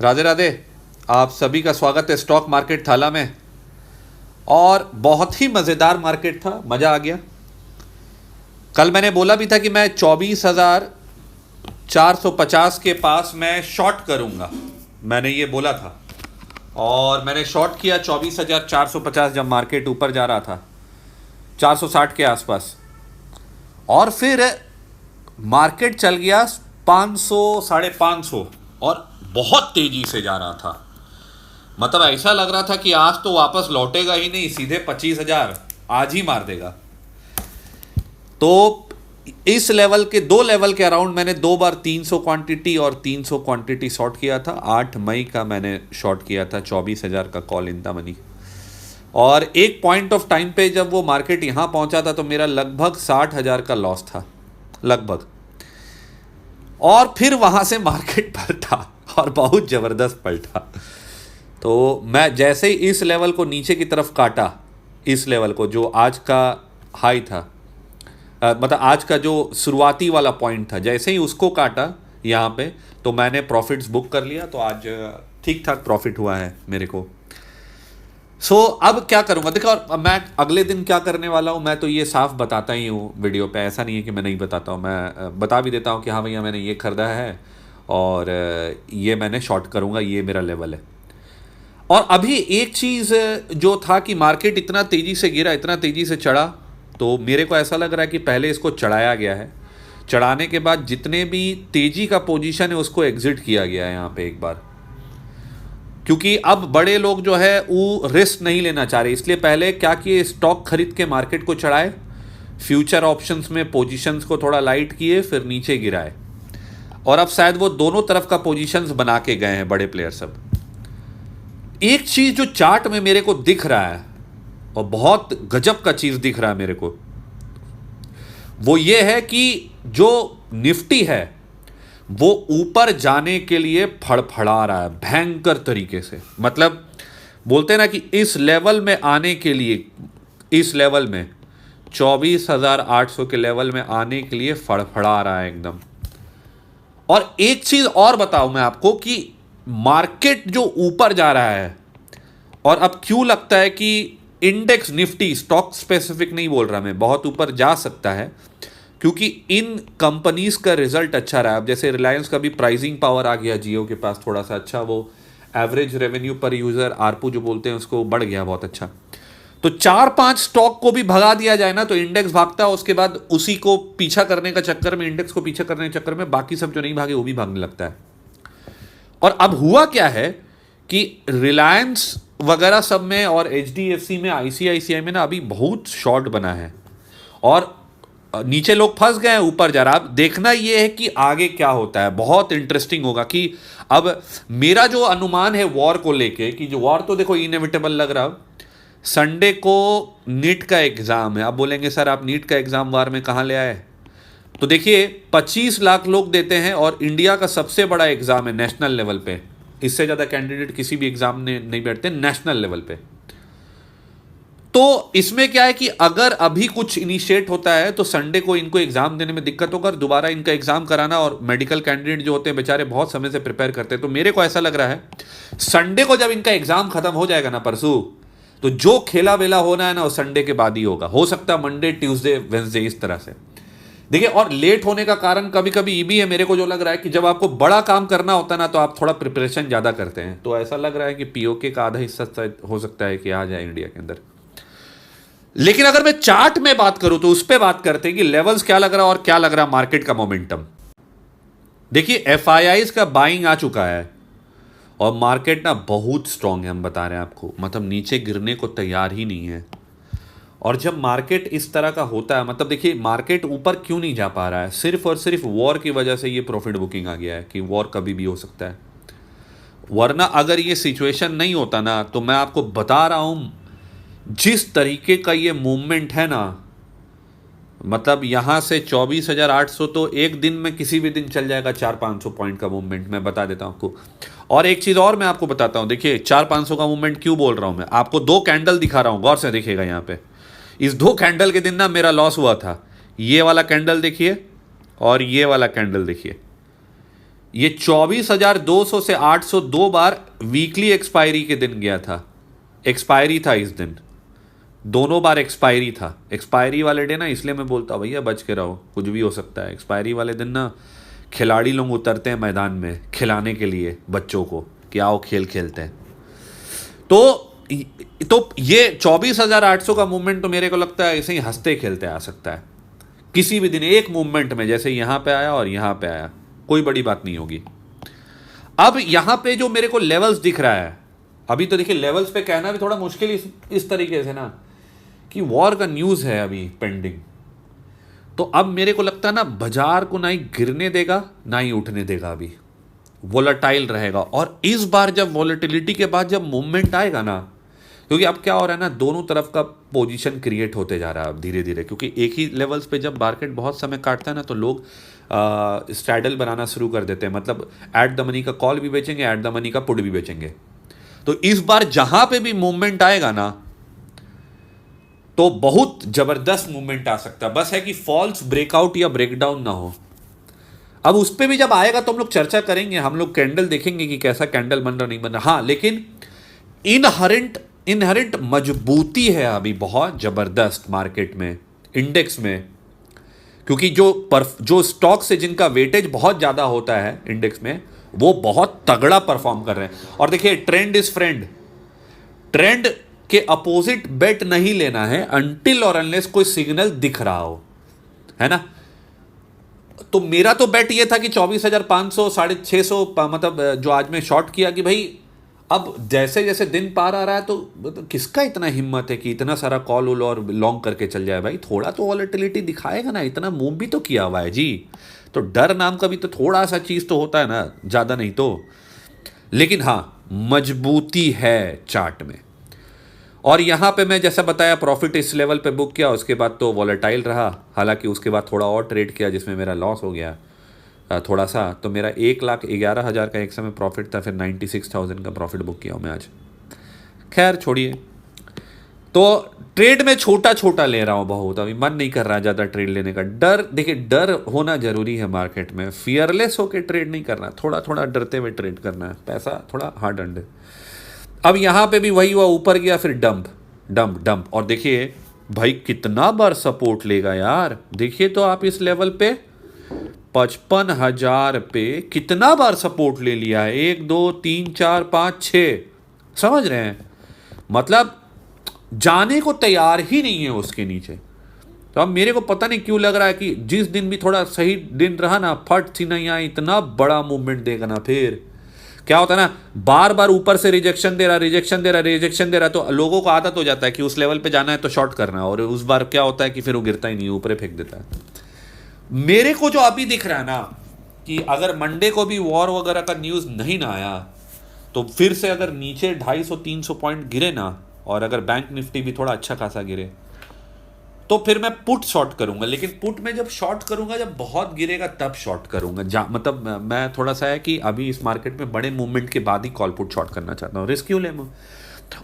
राधे राधे। आप सभी का स्वागत है स्टॉक मार्केट थाला में। और बहुत ही मज़ेदार मार्केट था, मज़ा आ गया। कल मैंने बोला भी था कि मैं 24,450 के पास मैं शॉर्ट करूंगा, मैंने ये बोला था। और मैंने शॉर्ट किया 24,450 जब मार्केट ऊपर जा रहा था 460 के आसपास। और फिर मार्केट चल गया 500 550 और बहुत तेजी से जा रहा था। मतलब ऐसा लग रहा था कि आज तो वापस लौटेगा ही नहीं, सीधे 25,000 आज ही मार देगा। तो इस लेवल के, दो लेवल के अराउंड मैंने दो बार 300 क्वांटिटी और 300 क्वांटिटी शॉर्ट किया था। 8 मई का मैंने शॉर्ट किया था 24,000 का कॉल इन द मनी। और एक पॉइंट ऑफ टाइम पे जब वो मार्केट यहाँ पहुँचा था तो मेरा लगभग 60,000 का लॉस था लगभग। और फिर वहाँ से मार्केट पलटा और बहुत ज़बरदस्त पलटा। तो मैं जैसे ही इस लेवल को नीचे की तरफ काटा, इस लेवल को जो आज का हाई था, मतलब आज का जो शुरुआती वाला पॉइंट था, जैसे ही उसको काटा यहाँ पे तो मैंने प्रॉफिट्स बुक कर लिया। तो आज ठीक ठाक प्रॉफिट हुआ है मेरे को। अब क्या करूँगा देखो, और मैं अगले दिन क्या करने वाला हूँ मैं तो ये साफ बताता ही हूँ वीडियो पे। ऐसा नहीं है कि मैं नहीं बताता हूँ, मैं बता भी देता हूँ कि हाँ भैया मैंने ये खरीदा है और ये मैंने शॉर्ट करूँगा, ये मेरा लेवल है। और अभी एक चीज़ जो था कि मार्केट इतना तेज़ी से गिरा, इतना तेज़ी से चढ़ा, तो मेरे को ऐसा लग रहा है कि पहले इसको चढ़ाया गया है। चढ़ाने के बाद जितने भी तेज़ी का पोजीशन है उसको एग्जिट किया गया है यहाँ पे एक बार, क्योंकि अब बड़े लोग जो है वो रिस्क नहीं लेना चाह रहे। इसलिए पहले क्या किए, स्टॉक खरीद के मार्केट को चढ़ाए, फ्यूचर ऑप्शंस में पोजीशंस को थोड़ा लाइट किए, फिर नीचे गिराए। और अब शायद वो दोनों तरफ का पोजीशंस बना के गए हैं बड़े प्लेयर सब। एक चीज़ जो चार्ट में मेरे को दिख रहा है और बहुत गजब का चीज़ दिख रहा है मेरे को, वो ये है कि जो निफ्टी है वो ऊपर जाने के लिए फड़फड़ा रहा है भयंकर तरीके से। मतलब बोलते हैं ना कि इस लेवल में आने के लिए, इस लेवल में 24,800 के लेवल में आने के लिए फड़फड़ा रहा है एकदम। और एक चीज़ और बताऊं मैं आपको कि मार्केट जो ऊपर जा रहा है, और अब क्यों लगता है कि इंडेक्स निफ्टी, स्टॉक स्पेसिफिक नहीं बोल रहा मैं, बहुत ऊपर जा सकता है, क्योंकि इन कंपनीज का रिजल्ट अच्छा रहा है। अब जैसे रिलायंस का भी प्राइसिंग पावर आ गया जियो के पास थोड़ा सा अच्छा, वो एवरेज रेवेन्यू पर यूज़र आरपू जो बोलते हैं उसको बढ़ गया बहुत अच्छा। तो 4-5 स्टॉक को भी भगा दिया जाए ना तो इंडेक्स भागता है, उसके बाद उसी को पीछा करने का चक्कर में, इंडेक्स को पीछा करने के चक्कर में बाकी सब जो नहीं भागे वो भी भागने लगता है। और अब हुआ क्या है कि रिलायंस वगैरह सब में और एचडीएफसी में, आईसीआईसीआई में ना अभी बहुत शॉर्ट बना है और नीचे लोग फंस गए हैं, ऊपर जा रहा। अब देखना ये है कि आगे क्या होता है। बहुत इंटरेस्टिंग होगा कि अब मेरा जो अनुमान है वॉर को लेके, कि जो वॉर तो देखो इनएविटेबल लग रहा है। संडे को नीट का एग्ज़ाम है। अब बोलेंगे सर आप नीट का एग्ज़ाम वार में कहाँ ले आए? तो देखिए 25 लाख लोग देते हैं और इंडिया का सबसे बड़ा एग्ज़ाम है नेशनल लेवल पे। इससे ज़्यादा कैंडिडेट किसी भी एग्ज़ाम में नहीं बैठते नेशनल लेवल पे। तो इसमें क्या है कि अगर अभी कुछ इनिशिएट होता है तो संडे को इनको एग्ज़ाम देने में दिक्कत होगा, दोबारा इनका एग्ज़ाम कराना। और मेडिकल कैंडिडेट जो होते हैं बेचारे बहुत समय से प्रिपेयर करते हैं। तो मेरे को ऐसा लग रहा है संडे को जब इनका एग्ज़ाम खत्म हो जाएगा ना परसों, तो जो खेला वेला होना है ना वो संडे के बाद ही होगा। हो सकता है मंडे, ट्यूसडे, वेंसडे, इस तरह से। देखिए, और लेट होने का कारण कभी कभी ये भी है, मेरे को जो लग रहा है कि जब आपको बड़ा काम करना होता है ना तो आप थोड़ा प्रिपरेशन ज़्यादा करते हैं। तो ऐसा लग रहा है कि पीओके का आधा हिस्सा हो सकता है कि आ जाए इंडिया के अंदर। लेकिन अगर मैं चार्ट में बात करूं तो उस पर बात करते हैं कि लेवल्स क्या लग रहा है और क्या लग रहा है मार्केट का मोमेंटम। देखिए एफआईआईज का बाइंग आ चुका है और मार्केट ना बहुत स्ट्रांग है, हम बता रहे हैं आपको। मतलब नीचे गिरने को तैयार ही नहीं है। और जब मार्केट इस तरह का होता है, मतलब देखिए मार्केट ऊपर क्यों नहीं जा पा रहा है, सिर्फ और सिर्फ वॉर की वजह से ये प्रॉफिट बुकिंग आ गया है कि वॉर कभी भी हो सकता है। वरना अगर ये सिचुएशन नहीं होता ना तो मैं आपको बता रहा हूं जिस तरीके का ये मूवमेंट है ना, मतलब यहाँ से 24,800 तो एक दिन में किसी भी दिन चल जाएगा। 400-500 पॉइंट का मूवमेंट मैं बता देता हूँ आपको। और एक चीज़ और मैं आपको बताता हूँ, देखिए 400-500 का मूवमेंट क्यों बोल रहा हूँ मैं आपको। 2 कैंडल दिखा रहा हूँ, गौर से देखिएगा यहाँ पे। इस 2 कैंडल के दिन ना मेरा लॉस हुआ था। ये वाला कैंडल देखिए और ये वाला कैंडल देखिए। ये 24,200 से 800 दो बार वीकली एक्सपायरी के दिन गया था, एक्सपायरी था इस दिन, दोनों बार एक्सपायरी था। एक्सपायरी वाले दिन ना, इसलिए मैं बोलता हूँ भैया बच के रहो, कुछ भी हो सकता है। एक्सपायरी वाले दिन ना खिलाड़ी लोग उतरते हैं मैदान में खिलाने के लिए बच्चों को कि आओ खेल खेलते हैं। तो ये 24,800 का मूवमेंट तो मेरे को लगता है ऐसे ही हंसते खेलते आ सकता है किसी भी दिन, एक मूवमेंट में, जैसे यहां पे आया और यहां पे आया, कोई बड़ी बात नहीं होगी। अब यहां पे जो मेरे को लेवल्स दिख रहा है, अभी तो देखिए लेवल्स पे कहना भी थोड़ा मुश्किल इस तरीके से ना कि वॉर का न्यूज है अभी पेंडिंग। तो अब मेरे को लगता है ना बाजार को ना ही गिरने देगा ना ही उठने देगा, अभी वोलेटाइल रहेगा। और इस बार जब वॉलेटिलिटी के बाद जब मूवमेंट आएगा ना, क्योंकि अब क्या हो रहा है ना, दोनों तरफ का पोजीशन क्रिएट होते जा रहा है अब धीरे धीरे, क्योंकि एक ही लेवल्स पे जब मार्केट बहुत समय काटता है ना तो लोग स्ट्रैडल बनाना शुरू कर देते हैं, मतलब एट द मनी का कॉल भी बेचेंगे, एट द मनी का पुट भी बेचेंगे। तो इस बार जहां पे भी मूवमेंट आएगा ना तो बहुत जबरदस्त मूवमेंट आ सकता है, बस है कि फॉल्स ब्रेकआउट या ब्रेकडाउन ना हो। अब उस पर भी जब आएगा तो हम लोग चर्चा करेंगे, हम लोग कैंडल देखेंगे कि कैसा कैंडल बन रहा नहीं बन रहा। हाँ, लेकिन इनहरेंट मजबूती है अभी बहुत जबरदस्त मार्केट में, इंडेक्स में, क्योंकि जो स्टॉक से जिनका वेटेज बहुत ज्यादा होता है इंडेक्स में वो बहुत तगड़ा परफॉर्म कर रहे हैं। और देखिए ट्रेंड इज फ्रेंड, ट्रेंड के अपोजिट बेट नहीं लेना है अनटिल और अनलेस कोई सिग्नल दिख रहा हो, है ना। तो मेरा तो बेट ये था कि 24,500 650, मतलब जो आज मैं शॉर्ट किया कि भाई अब जैसे जैसे दिन पार आ रहा है तो किसका इतना हिम्मत है कि इतना सारा कॉल उल और लॉन्ग करके चल जाए भाई, थोड़ा तो वॉलेटिलिटी दिखाएगा ना, इतना मूव भी तो किया हुआ है जी। तो डर नाम का भी तो थोड़ा सा चीज़ तो होता है ना, ज़्यादा नहीं तो। लेकिन हाँ, मजबूती है चार्ट में। और यहाँ पे मैं जैसा बताया प्रॉफिट इस लेवल पे बुक किया, उसके बाद तो वॉलेटाइल रहा, हालांकि उसके बाद थोड़ा और ट्रेड किया जिसमें मेरा लॉस हो गया थोड़ा सा। तो मेरा 1,11,000 का एक समय प्रॉफिट था, फिर 96,000 का प्रॉफिट बुक किया हूँ मैं आज। खैर छोड़िए, तो ट्रेड में छोटा छोटा ले रहा हूँ बहुत, अभी मन नहीं कर रहा है ज़्यादा ट्रेड लेने का। डर, देखिए डर होना ज़रूरी है मार्केट में, फियरलेस होकर ट्रेड नहीं करना, थोड़ा थोड़ा डरते हुए ट्रेड करना है, पैसा थोड़ा हार्ड अर्न्ड है। अब यहाँ पे भी वही हुआ, ऊपर गया फिर डंप डंप डंप। और देखिए भाई कितना बार सपोर्ट लेगा यार, देखिए तो आप इस लेवल पे 55,000 पे कितना बार सपोर्ट ले लिया है, 1 2 3 4 5 6, समझ रहे हैं, मतलब जाने को तैयार ही नहीं है उसके नीचे। तो अब मेरे को पता नहीं क्यों लग रहा है कि जिस दिन भी थोड़ा सही दिन रहा ना, फट सी नहीं आई, इतना बड़ा मूवमेंट देगा ना, फिर क्या होता है ना, बार बार ऊपर से रिजेक्शन दे रहा रिजेक्शन दे रहा रिजेक्शन दे रहा, तो लोगों को आदत हो जाता है कि उस लेवल पे जाना है तो शॉर्ट करना है, और उस बार क्या होता है कि फिर वो गिरता ही नहीं, ऊपर फेंक देता है। मेरे को जो अभी दिख रहा है ना कि अगर मंडे को भी वॉर वगैरह का न्यूज़ नहीं ना आया तो फिर से अगर नीचे 250-300 पॉइंट गिरे ना, और अगर बैंक निफ्टी भी थोड़ा अच्छा खासा गिरे, तो फिर मैं पुट शॉर्ट करूंगा। लेकिन पुट में जब शॉर्ट करूंगा जब बहुत गिरेगा तब शॉर्ट करूंगा, मतलब मैं थोड़ा सा है कि अभी इस मार्केट में बड़े मूवमेंट के बाद ही कॉल पुट शॉर्ट करना चाहता हूँ, रिस्क क्यों ले।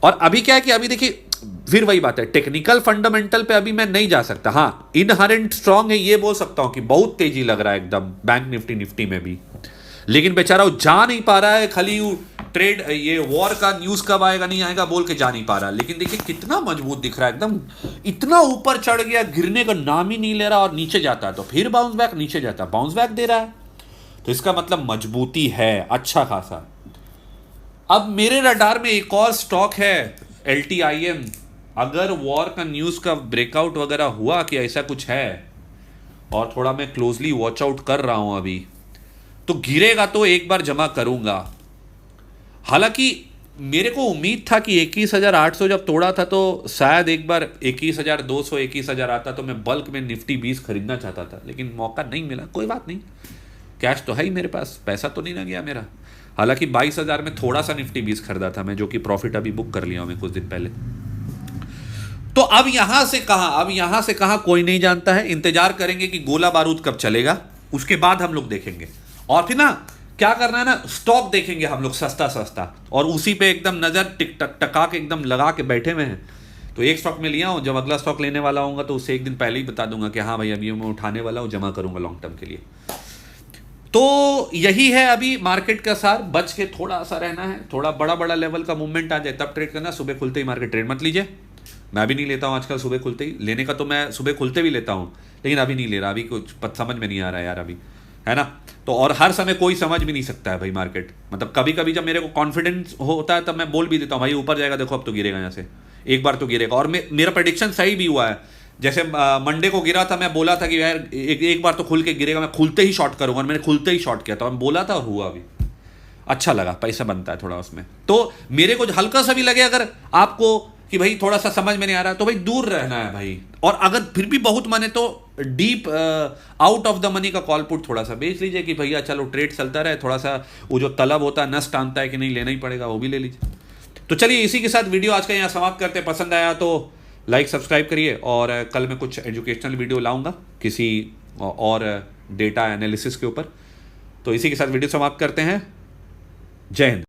और अभी क्या है कि अभी देखिए फिर वही बात है, टेक्निकल फंडामेंटल पे अभी मैं नहीं जा सकता। हाँ, इनहरेंट स्ट्रांग है ये बोल सकता हूं कि बहुत तेजी लग रहा है एकदम बैंक निफ्टी में भी, लेकिन बेचारा वो जा नहीं पा रहा है, खाली ट्रेड ये वॉर का न्यूज कब आएगा नहीं आएगा बोल के जा नहीं पा रहा। लेकिन देखिए कितना मजबूत दिख रहा है एकदम, इतना ऊपर चढ़ गया, गिरने का नाम ही नहीं ले रहा, और नीचे जाता है तो फिर बाउंस बैक, नीचे जाता है बाउंस बैक दे रहा है, तो इसका मतलब मजबूती है अच्छा खासा। अब मेरे रडार में एक और स्टॉक है LTIM, अगर वॉर का न्यूज का ब्रेकआउट वगैरह हुआ कि ऐसा कुछ है, और थोड़ा मैं क्लोजली वॉच आउट कर रहा हूं अभी, तो गिरेगा तो एक बार जमा करूंगा। हालांकि मेरे को उम्मीद था कि 21,800 जब तोड़ा था तो शायद एक बार 21,200 21,000 आता तो मैं बल्क में निफ्टी 20 खरीदना चाहता था, लेकिन मौका नहीं मिला। कोई बात नहीं, कैश तो है ही मेरे पास, पैसा तो नहीं ना गया मेरा। हालांकि 22,000 में थोड़ा सा निफ्टी 20 खरीदा था मैं, जो कि प्रॉफिट अभी बुक कर लिया हूं मैं कुछ दिन पहले। तो अब यहां से कहां कोई नहीं जानता है, इंतजार करेंगे कि गोला बारूद कब चलेगा, उसके बाद हम लोग देखेंगे। और फिर ना क्या करना है ना, स्टॉक देखेंगे हम लोग सस्ता सस्ता, और उसी पे एकदम नजर टिक टक टका के एकदम लगा के बैठे हुए हैं। तो एक स्टॉक में लिया हूं, जब अगला स्टॉक लेने वाला होगा तो उसे एक दिन पहले ही बता दूंगा कि हाँ भाई अभी मैं उठाने वाला हूं, जमा करूंगा लॉन्ग टर्म के लिए। तो यही है अभी मार्केट का सार, बच के थोड़ा सा रहना है, थोड़ा बड़ा बड़ा लेवल का मूवमेंट आ जाए तब ट्रेड करना, सुबह खुलते ही मार्केट ट्रेड मत लीजिए। मैं भी नहीं लेता हूँ आजकल सुबह खुलते ही, लेने का तो मैं सुबह खुलते भी लेता हूँ, लेकिन अभी नहीं ले रहा, अभी कुछ समझ में नहीं आ रहा है यार अभी, है ना। तो और हर समय कोई समझ भी नहीं सकता है भाई मार्केट, मतलब कभी कभी जब मेरे को कॉन्फिडेंस होता है तब मैं बोल भी देता हूँ भाई ऊपर जाएगा, देखो अब तो गिरेगा यहाँ से, एक बार तो गिरेगा। और मेरा प्रेडिक्शन सही भी हुआ है, जैसे मंडे को गिरा था, मैं बोला था कि यार एक बार तो खुल के गिरेगा, मैं खुलते ही शॉर्ट करूंगा, और मैंने खुलते ही शॉर्ट किया था, मैं बोला था और हुआ भी, अच्छा लगा, पैसा बनता है थोड़ा उसमें। तो मेरे को हल्का सा भी लगे अगर आपको कि भाई थोड़ा सा समझ में नहीं आ रहा है, तो भाई दूर रहना है भाई, और अगर फिर भी बहुत माने तो deep out of the money का कॉल पुट थोड़ा सा बेच लीजिए कि भैया चलो ट्रेड चलता रहे, थोड़ा सा वो जो तलब होता है, नस टानता है कि नहीं लेना ही पड़ेगा, वो भी ले लीजिए। तो चलिए इसी के साथ वीडियो आज का यहाँ समाप्त करते हैं। पसंद आया तो लाइक सब्सक्राइब करिए, और कल मैं कुछ एजुकेशनल वीडियो लाऊंगा किसी और डेटा एनालिसिस के ऊपर। तो इसी के साथ वीडियो समाप्त करते हैं। जय हिंद।